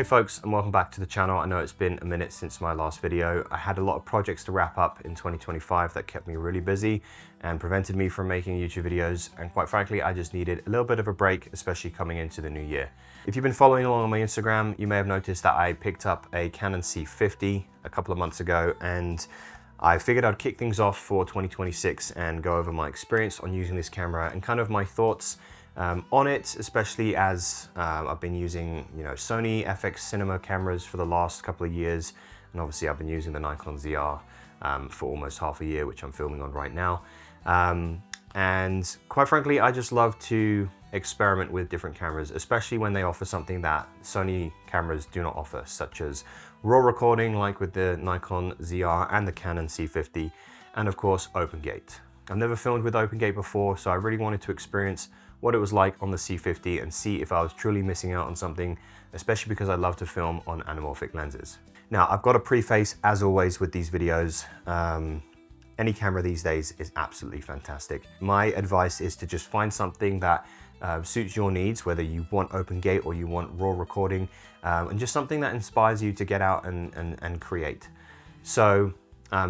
Hey folks, and welcome back to the channel. I know it's been a minute since my last video. I had a lot of projects to wrap up in 2025 that kept me really busy and prevented me from making YouTube videos. And quite frankly, I just needed a little bit of a break, especially coming into the new year. If you've been following along on my Instagram, you may have noticed that I picked up a Canon C50 a couple of months ago, and I figured I'd kick things off for 2026 and go over my experience on using this camera and kind of my thoughts on it, especially as I've been using, Sony FX cinema cameras for the last couple of years, and obviously I've been using the Nikon ZR for almost half a year, which I'm filming on right now. And quite frankly, I just love to experiment with different cameras, especially when they offer something that Sony cameras do not offer, such as raw recording, like with the Nikon ZR and the Canon C50, and of course, open gate. I've never filmed with open gate before, so I really wanted to experience what it was like on the C50 and see if I was truly missing out on something, especially because I love to film on anamorphic lenses. Now, I've got a preface, as always with these videos. Any camera these days is absolutely fantastic. My advice is to just find something that suits your needs, whether you want open gate or you want raw recording, and just something that inspires you to get out and create. So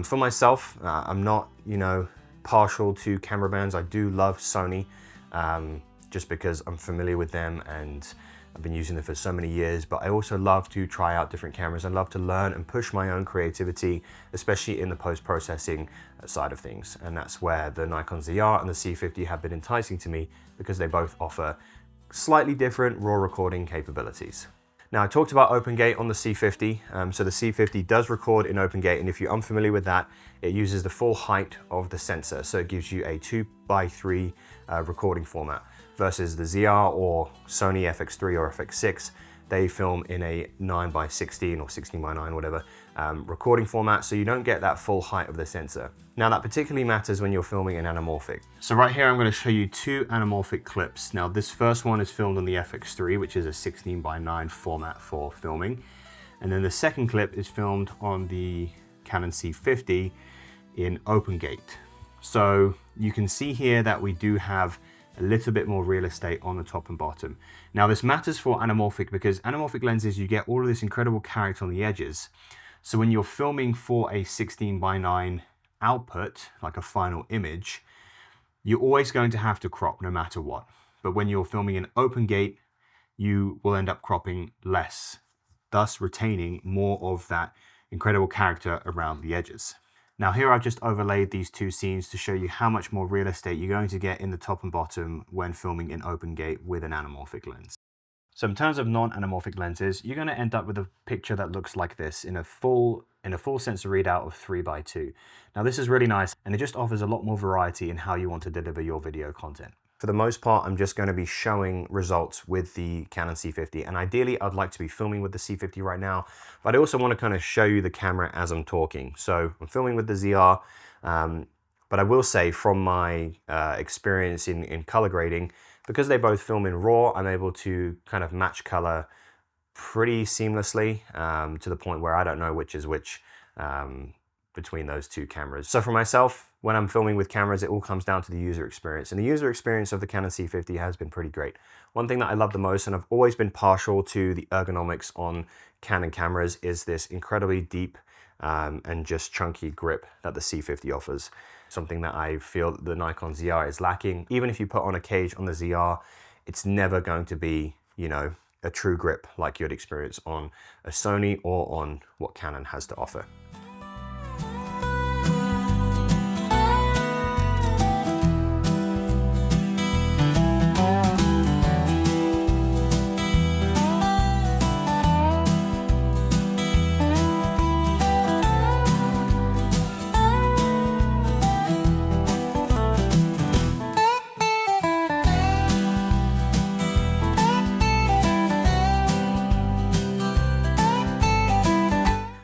for myself, I'm not, partial to camera brands. I do love Sony, just because I'm familiar with them and I've been using them for so many years, but I also love to try out different cameras. I love to learn and push my own creativity, especially in the post-processing side of things. And that's where the Nikon ZR and the C50 have been enticing to me, because they both offer slightly different raw recording capabilities. Now, I talked about open gate on the C50. So the C50 does record in open gate, and if you're unfamiliar with that, it uses the full height of the sensor. So it gives you a 2:3 recording format, versus the ZR or Sony FX3 or FX6. They film in a 9:16 or 16:9, whatever, recording format, so you don't get that full height of the sensor. Now, that particularly matters when you're filming in anamorphic. So right here, I'm going to show you two anamorphic clips. Now, this first one is filmed on the FX3, which is a 16:9 format for filming. And then the second clip is filmed on the Canon C50 in open gate. So you can see here that we do have a little bit more real estate on the top and bottom. Now, this matters for anamorphic because anamorphic lenses, you get all of this incredible character on the edges. So when you're filming for a 16:9 output, like a final image, you're always going to have to crop no matter what. But when you're filming in open gate, you will end up cropping less, thus retaining more of that incredible character around the edges. Now, here I've just overlaid these two scenes to show you how much more real estate you're going to get in the top and bottom when filming in open gate with an anamorphic lens. So in terms of non-anamorphic lenses, you're going to end up with a picture that looks like this in a full sensor readout of 3:2. Now, this is really nice, and it just offers a lot more variety in how you want to deliver your video content. For the most part, I'm just going to be showing results with the Canon C50, and ideally I'd like to be filming with the C50 right now, but I also want to kind of show you the camera as I'm talking. So I'm filming with the ZR, but I will say from my experience in color grading, because they both film in RAW, I'm able to kind of match color pretty seamlessly, to the point where I don't know which is which between those two cameras. So for myself, when I'm filming with cameras, it all comes down to the user experience. And the user experience of the Canon C50 has been pretty great. One thing that I love the most, and I've always been partial to the ergonomics on Canon cameras, is this incredibly deep and just chunky grip that the C50 offers. Something that I feel that the Nikon ZR is lacking. Even if you put on a cage on the ZR, it's never going to be, a true grip like you'd experience on a Sony or on what Canon has to offer.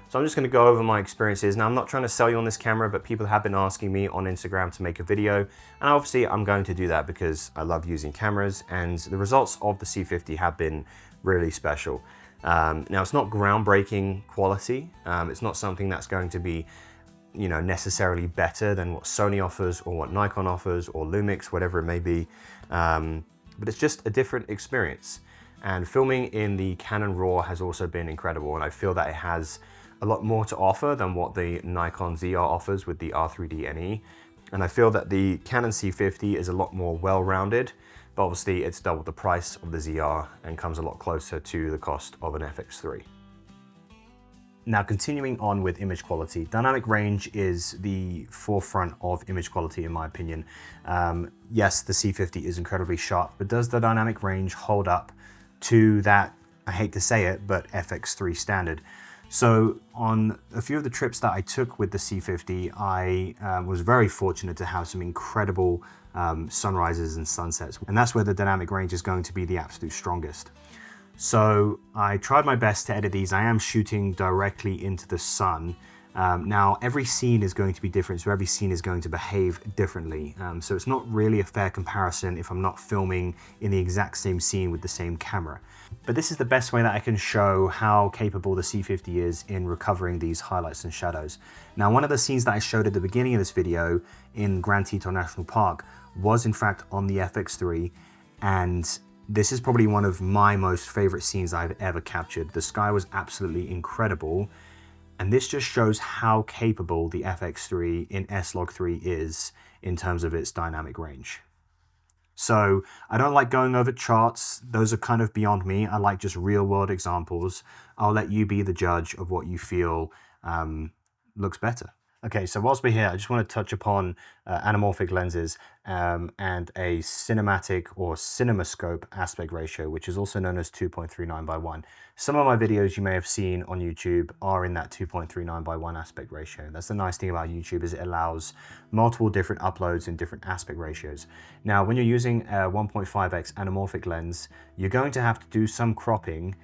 So I'm just going to go over my experiences. Now, I'm not trying to sell you on this camera, but people have been asking me on Instagram to make a video, and obviously I'm going to do that because I love using cameras, and the results of the C50 have been really special. Now, it's not groundbreaking quality. It's not something that's going to be necessarily better than what Sony offers or what Nikon offers or Lumix, whatever it may be. But it's just a different experience. And filming in the Canon RAW has also been incredible, and I feel that it has a lot more to offer than what the Nikon ZR offers with the R3D NE. And I feel that the Canon C50 is a lot more well-rounded, but obviously it's double the price of the ZR and comes a lot closer to the cost of an FX3. Now, continuing on with image quality, dynamic range is the forefront of image quality in my opinion. Yes, the C50 is incredibly sharp, but does the dynamic range hold up to that, I hate to say it, but FX3 standard? So on a few of the trips that I took with the C50, I was very fortunate to have some incredible sunrises and sunsets, and that's where the dynamic range is going to be the absolute strongest. So I tried my best to edit these. I am shooting directly into the sun. Now, every scene is going to be different, so every scene is going to behave differently. So it's not really a fair comparison if I'm not filming in the exact same scene with the same camera. But this is the best way that I can show how capable the C50 is in recovering these highlights and shadows. Now, one of the scenes that I showed at the beginning of this video in Grand Teton National Park was in fact on the FX3, and this is probably one of my most favorite scenes I've ever captured. The sky was absolutely incredible, and this just shows how capable the FX3 in S-Log3 is in terms of its dynamic range. So I don't like going over charts. Those are kind of beyond me. I like just real world examples. I'll let you be the judge of what you feel looks better. Okay, so whilst we're here, I just want to touch upon anamorphic lenses and a cinematic or cinemascope aspect ratio, which is also known as 2.39:1. Some of my videos you may have seen on YouTube are in that 2.39:1 aspect ratio. That's the nice thing about YouTube, is it allows multiple different uploads in different aspect ratios. Now, when you're using a 1.5x anamorphic lens, you're going to have to do some cropping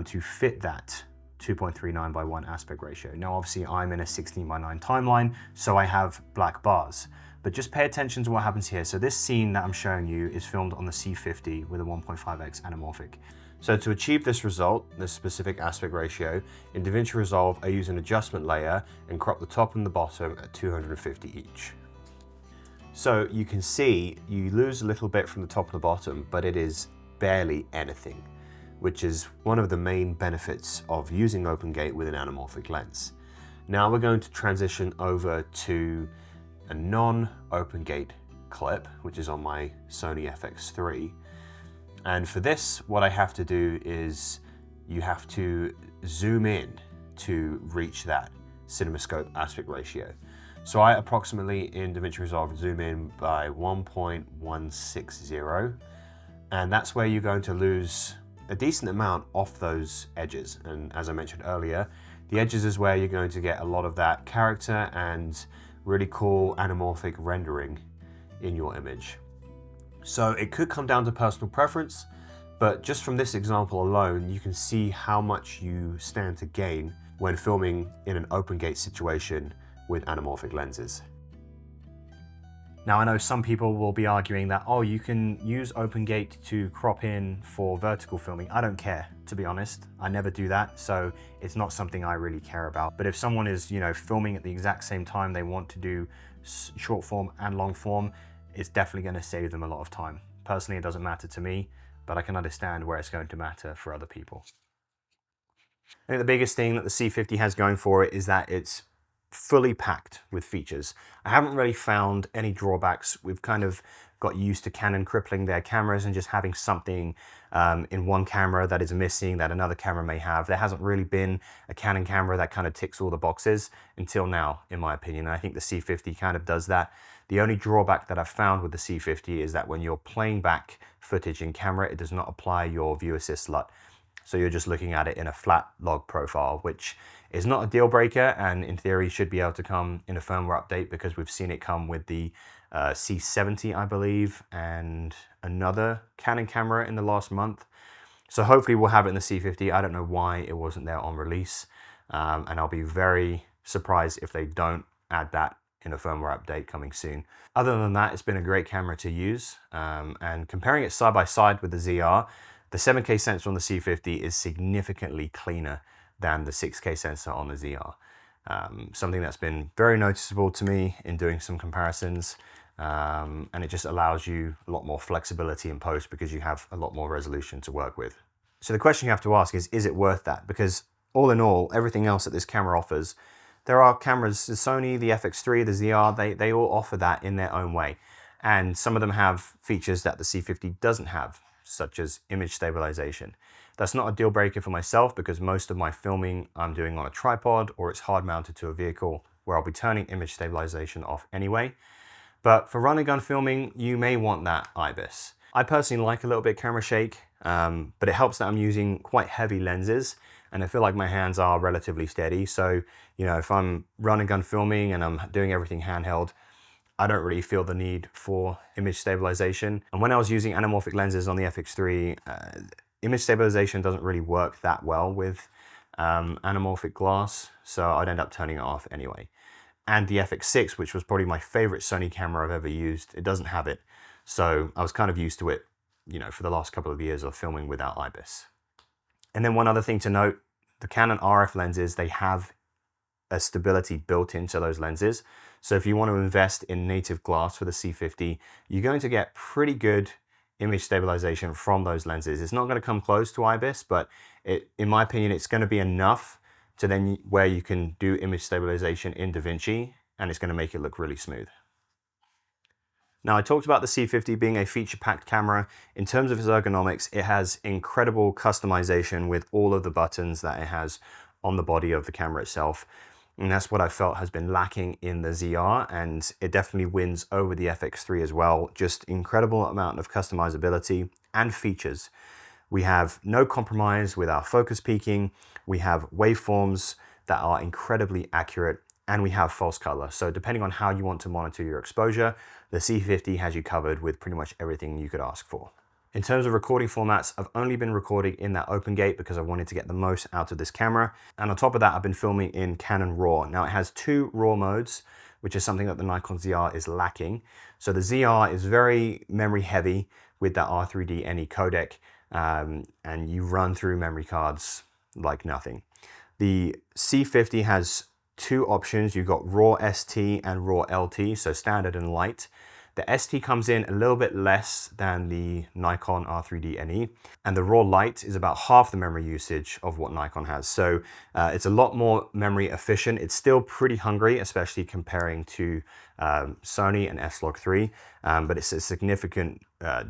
to fit that 2.39:1 aspect ratio. Now, obviously I'm in a 16:9 timeline, so I have black bars, but just pay attention to what happens here. So this scene that I'm showing you is filmed on the C50 with a 1.5x anamorphic. So to achieve this result, this specific aspect ratio, in DaVinci Resolve, I use an adjustment layer and crop the top and the bottom at 250 each. So you can see you lose a little bit from the top and the bottom, but it is barely anything, which is one of the main benefits of using open gate with an anamorphic lens. Now we're going to transition over to a non-open gate clip, which is on my Sony FX3. And for this, what I have to do is you have to zoom in to reach that cinemascope aspect ratio. So I approximately in DaVinci Resolve zoom in by 1.160, and that's where you're going to lose a decent amount off those edges. And as I mentioned earlier, the edges is where you're going to get a lot of that character and really cool anamorphic rendering in your image. So it could come down to personal preference, but just from this example alone, you can see how much you stand to gain when filming in an open gate situation with anamorphic lenses. Now, I know some people will be arguing that, oh, you can use open gate to crop in for vertical filming. I don't care, to be honest. I never do that, so it's not something I really care about. But if someone is, filming at the exact same time, they want to do short form and long form, it's definitely going to save them a lot of time. Personally, it doesn't matter to me, but I can understand where it's going to matter for other people. I think the biggest thing that the C50 has going for it is that it's fully packed with features. I haven't really found any drawbacks. We've kind of got used to Canon crippling their cameras and just having something in one camera that is missing that another camera may have. There hasn't really been a Canon camera that kind of ticks all the boxes until now, in my opinion. And I think the C50 kind of does that. The only drawback that I've found with the C50 is that when you're playing back footage in camera, it does not apply your view assist LUT. So you're just looking at it in a flat log profile, which is not a deal breaker, and in theory should be able to come in a firmware update, because we've seen it come with the C70, I believe, and another Canon camera in the last month. So hopefully we'll have it in the C50. I don't know why it wasn't there on release, and I'll be very surprised if they don't add that in a firmware update coming soon. Other than that, it's been a great camera to use, and comparing it side by side with the ZR, the 7K sensor on the C50 is significantly cleaner than the 6K sensor on the ZR. Something that's been very noticeable to me in doing some comparisons, and it just allows you a lot more flexibility in post because you have a lot more resolution to work with. So the question you have to ask is it worth that? Because all in all, everything else that this camera offers, there are cameras, the Sony, the FX3, the ZR, they all offer that in their own way. And some of them have features that the C50 doesn't have, such as image stabilization. That's not a deal breaker for myself because most of my filming I'm doing on a tripod or it's hard mounted to a vehicle where I'll be turning image stabilization off anyway. But for run and gun filming, you may want that IBIS. I personally like a little bit camera shake, but it helps that I'm using quite heavy lenses and I feel like my hands are relatively steady. So, you know, if I'm run and gun filming and I'm doing everything handheld, I don't really feel the need for image stabilization. And when I was using anamorphic lenses on the FX3, image stabilization doesn't really work that well with anamorphic glass, so I'd end up turning it off anyway. And the FX6, which was probably my favorite Sony camera I've ever used, it doesn't have it. So I was kind of used to it, you know, for the last couple of years of filming without IBIS. And then one other thing to note, the Canon RF lenses, they have a stability built into those lenses. So if you want to invest in native glass for the C50, you're going to get pretty good image stabilization from those lenses. It's not going to come close to IBIS, but in my opinion, it's going to be enough to then where you can do image stabilization in DaVinci, and it's going to make it look really smooth. Now, I talked about the C50 being a feature-packed camera. In terms of its ergonomics, it has incredible customization with all of the buttons that it has on the body of the camera itself. And that's what I felt has been lacking in the ZR, and it definitely wins over the FX3 as well. Just incredible amount of customizability and features. We have no compromise with our focus peaking. We have waveforms that are incredibly accurate, and we have false color. So depending on how you want to monitor your exposure, the C50 has you covered with pretty much everything you could ask for. In terms of recording formats, I've only been recording in that open gate because I wanted to get the most out of this camera. And on top of that, I've been filming in Canon RAW. Now it has 2 RAW modes, which is something that the Nikon ZR is lacking. So the ZR is very memory heavy with that R3D NE codec, and you run through memory cards like nothing. The C50 has 2 options. You've got RAW ST and RAW LT, so standard and light. The ST comes in a little bit less than the Nikon R3D NE, and the RAW Lite is about half the memory usage of what Nikon has. So it's a lot more memory efficient. It's still pretty hungry, especially comparing to Sony and S-Log3, but it's a significant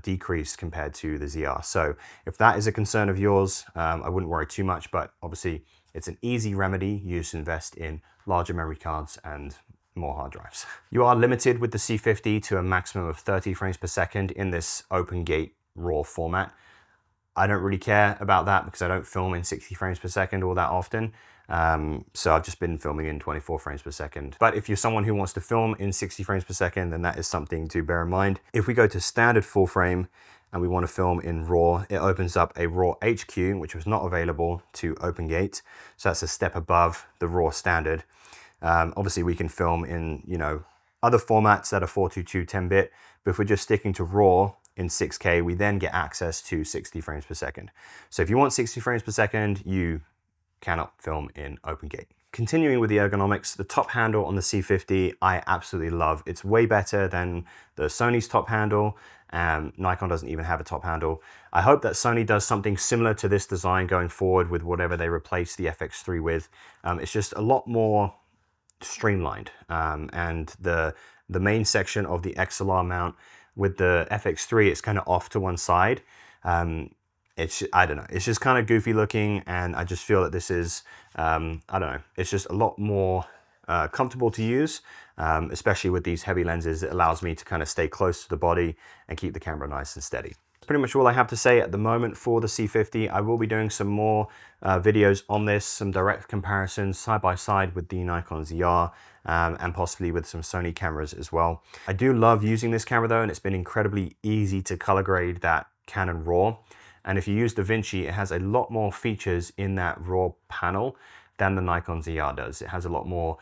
decrease compared to the ZR. So if that is a concern of yours, I wouldn't worry too much, but obviously it's an easy remedy. You just invest in larger memory cards and more hard drives. You are limited with the C50 to a maximum of 30 frames per second in this open gate RAW format. I don't really care about that because I don't film in 60 frames per second all that often. So I've just been filming in 24 frames per second. But if you're someone who wants to film in 60 frames per second, then that is something to bear in mind. If we go to standard full frame and we want to film in RAW, it opens up a RAW HQ, which was not available to OpenGate. So that's a step above the RAW standard. Obviously we can film in, you know, other formats that are 422 10-bit, but if we're just sticking to RAW in 6K, we then get access to 60 frames per second. So if you want 60 frames per second, you cannot film in OpenGate. Continuing with the ergonomics, the top handle on the C50, I absolutely love. It's way better than the Sony's top handle. Nikon doesn't even have a top handle. I hope that Sony does something similar to this design going forward with whatever they replace the FX3 with. It's just a lot more streamlined, and the main section of the XLR mount with the FX3, it's kind of off to one side. I don't know, it's just kind of goofy looking, and I just feel that this is I don't know, it's just a lot more comfortable to use, especially with these heavy lenses. It allows me to kind of stay close to the body and keep the camera nice and steady. That's pretty much all I have to say at the moment for the C50. I will be doing some more videos on this, some direct comparisons side by side with the Nikon ZR, and possibly with some Sony cameras as well. I do love using this camera though, and it's been incredibly easy to color grade that Canon RAW. And if you use DaVinci, it has a lot more features in that RAW panel than the Nikon ZR does. It has a lot more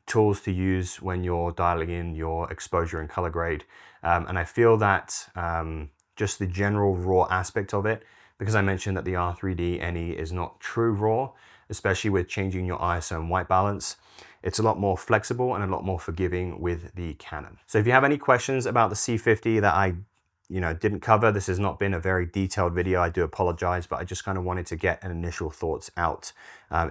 tools to use when you're dialing in your exposure and color grade. And I feel that just the general RAW aspect of it, because I mentioned that the R3D NE is not true RAW, especially with changing your ISO and white balance, it's a lot more flexible and a lot more forgiving with the Canon. So if you have any questions about the C50 that I didn't cover. This has not been a very detailed video. I do apologize, but I just kind of wanted to get an initial thoughts out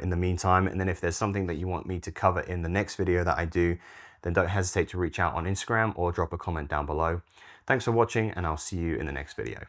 in the meantime. And then if there's something that you want me to cover in the next video that I do, then don't hesitate to reach out on Instagram or drop a comment down below. Thanks for watching, and I'll see you in the next video.